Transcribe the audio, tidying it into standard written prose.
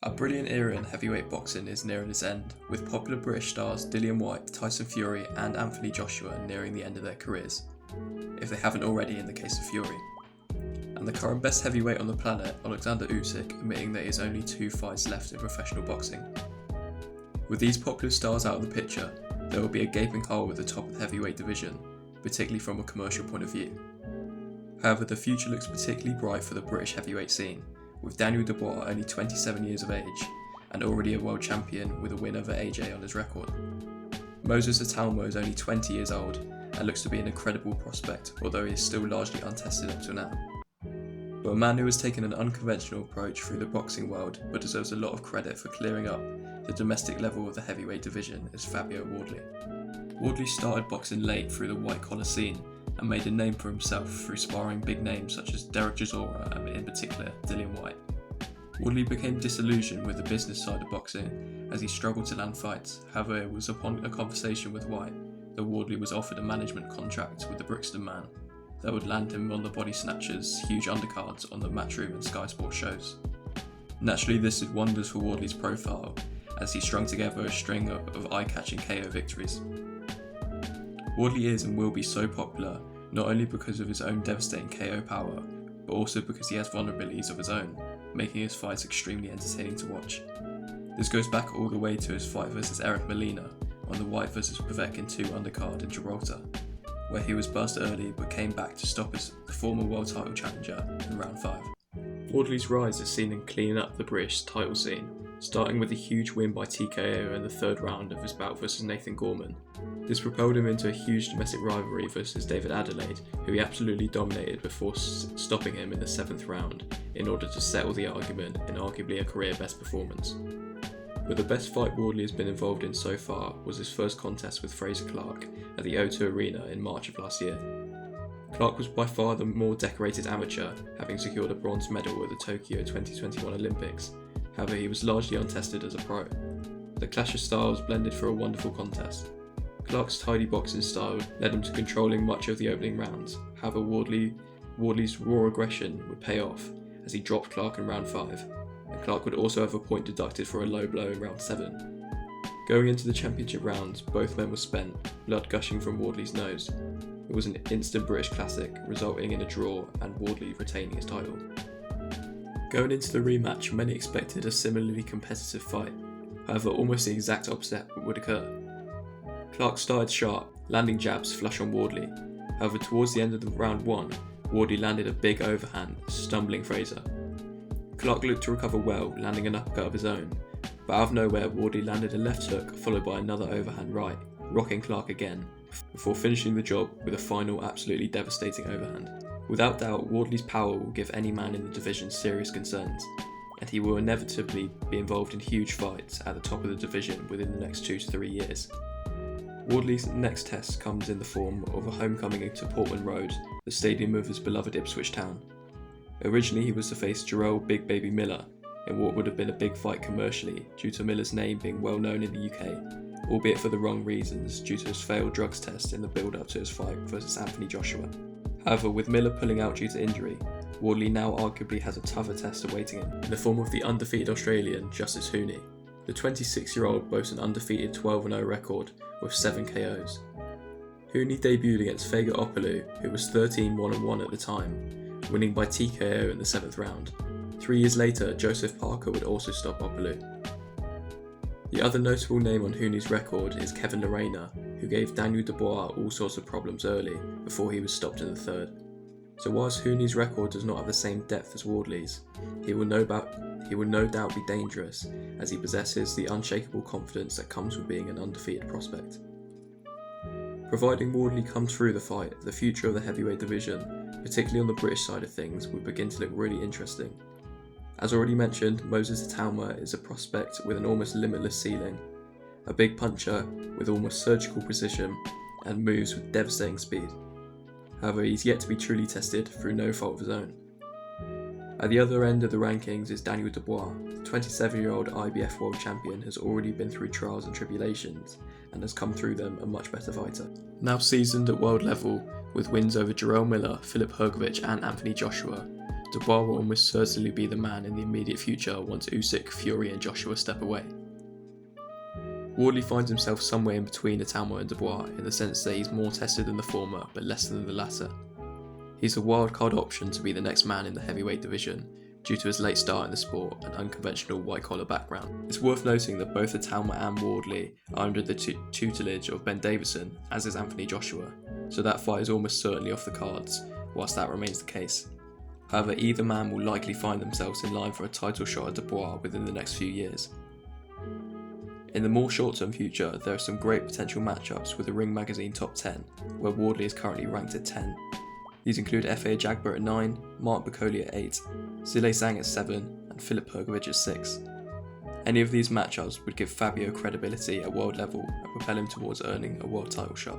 A brilliant era in heavyweight boxing is nearing its end, with popular British stars Dillian Whyte, Tyson Fury and Anthony Joshua nearing the end of their careers, if they haven't already in the case of Fury. And the current best heavyweight on the planet, Alexander Usyk, admitting that he has only 2 fights left in professional boxing. With these popular stars out of the picture, there will be a gaping hole at the top of the heavyweight division, particularly from a commercial point of view. However, the future looks particularly bright for the British heavyweight scene, with Daniel Dubois only 27 years of age and already a world champion with a win over AJ on his record. Moses Itauma is only 20 years old and looks to be an incredible prospect, although he is still largely untested up to now. But a man who has taken an unconventional approach through the boxing world but deserves a lot of credit for clearing up the domestic level of the heavyweight division is Fabio Wardley. Wardley started boxing late through the white-collar scene and made a name for himself through sparring big names such as Derek Chisora and in particular Dillian Whyte. Wardley became disillusioned with the business side of boxing as he struggled to land fights. However, it was upon a conversation with Whyte that Wardley was offered a management contract with the Brixton Man that would land him on the Body Snatchers' huge undercards on the Matchroom and Sky Sports shows. Naturally, this did wonders for Wardley's profile as he strung together a string of eye-catching KO victories. Wardley is and will be so popular not only because of his own devastating KO power, but also because he has vulnerabilities of his own, making his fights extremely entertaining to watch. This goes back all the way to his fight versus Eric Molina on the Whyte vs Povetkin 2 undercard in Gibraltar, where he was buzzed early but came back to stop the former world title challenger in round 5. Wardley's rise is seen in cleaning up the British title scene, starting with a huge win by TKO in the 3rd round of his bout versus Nathan Gorman. This propelled him into a huge domestic rivalry versus David Adelaide, who he absolutely dominated before stopping him in the 7th round in order to settle the argument in arguably a career best performance. But the best fight Wardley has been involved in so far was his first contest with Fraser Clark at the O2 Arena in March of last year. Clark was by far the more decorated amateur, having secured a bronze medal at the Tokyo 2021 Olympics. However, he was largely untested as a pro. The clash of styles blended for a wonderful contest. Clark's tidy boxing style led him to controlling much of the opening rounds. However, Wardley's raw aggression would pay off as he dropped Clark in round 5, and Clark would also have a point deducted for a low blow in round 7. Going into the championship rounds, both men were spent, blood gushing from Wardley's nose. It was an instant British classic, resulting in a draw and Wardley retaining his title. Going into the rematch, many expected a similarly competitive fight. However, almost the exact opposite would occur. Clark started sharp, landing jabs flush on Wardley. However, towards the end of the round 1, Wardley landed a big overhand, stumbling Fraser. Clark looked to recover well, landing an uppercut of his own, but out of nowhere Wardley landed a left hook followed by another overhand right, rocking Clark again, before finishing the job with a final absolutely devastating overhand. Without doubt, Wardley's power will give any man in the division serious concerns, and he will inevitably be involved in huge fights at the top of the division within the next 2 to 3 years. Wardley's next test comes in the form of a homecoming to Portman Road, the stadium of his beloved Ipswich town. Originally he was to face Jarrell Big Baby Miller in what would have been a big fight commercially due to Miller's name being well known in the UK, albeit for the wrong reasons due to his failed drugs test in the build-up to his fight versus Anthony Joshua. However, with Miller pulling out due to injury, Wardley now arguably has a tougher test awaiting him in the form of the undefeated Australian Justis Huni. The 26-year-old boasts an undefeated 12-0 record with 7 KOs. Huni debuted against Fega Opoulou, who was 13-1-1 at the time, winning by TKO in the 7th round. 3 years later, Joseph Parker would also stop Opoulou. The other notable name on Huni's record is Kevin Lerena, who gave Daniel Dubois all sorts of problems early before he was stopped in the 3rd. So whilst Huni's record does not have the same depth as Wardley's, he will no doubt be dangerous as he possesses the unshakable confidence that comes with being an undefeated prospect. Providing Wardley comes through the fight, the future of the heavyweight division, particularly on the British side of things, will begin to look really interesting. As already mentioned, Moses Itauma is a prospect with an almost limitless ceiling, a big puncher with almost surgical precision and moves with devastating speed. However, he's yet to be truly tested through no fault of his own. At the other end of the rankings is Daniel Dubois. The 27-year-old IBF world champion has already been through trials and tribulations and has come through them a much better fighter. Now seasoned at world level with wins over Jarrell Miller, Filip Hrgović and Anthony Joshua, Dubois will almost certainly be the man in the immediate future once Usyk, Fury and Joshua step away. Wardley finds himself somewhere in between Itauma and Dubois in the sense that he's more tested than the former but less than the latter. He's a wildcard option to be the next man in the heavyweight division due to his late start in the sport and unconventional white-collar background. It's worth noting that both Itauma and Wardley are under the tutelage of Ben Davison, as is Anthony Joshua, so that fight is almost certainly off the cards, whilst that remains the case. However, either man will likely find themselves in line for a title shot at Dubois within the next few years. In the more short-term future, there are some great potential matchups with the Ring Magazine Top 10, where Wardley is currently ranked at 10. These include F.A. Jagber at 9, Mark Bacoli at 8, Zile Zhang at 7, and Filip Pergovic at 6. Any of these matchups would give Fabio credibility at world level and propel him towards earning a world title shot.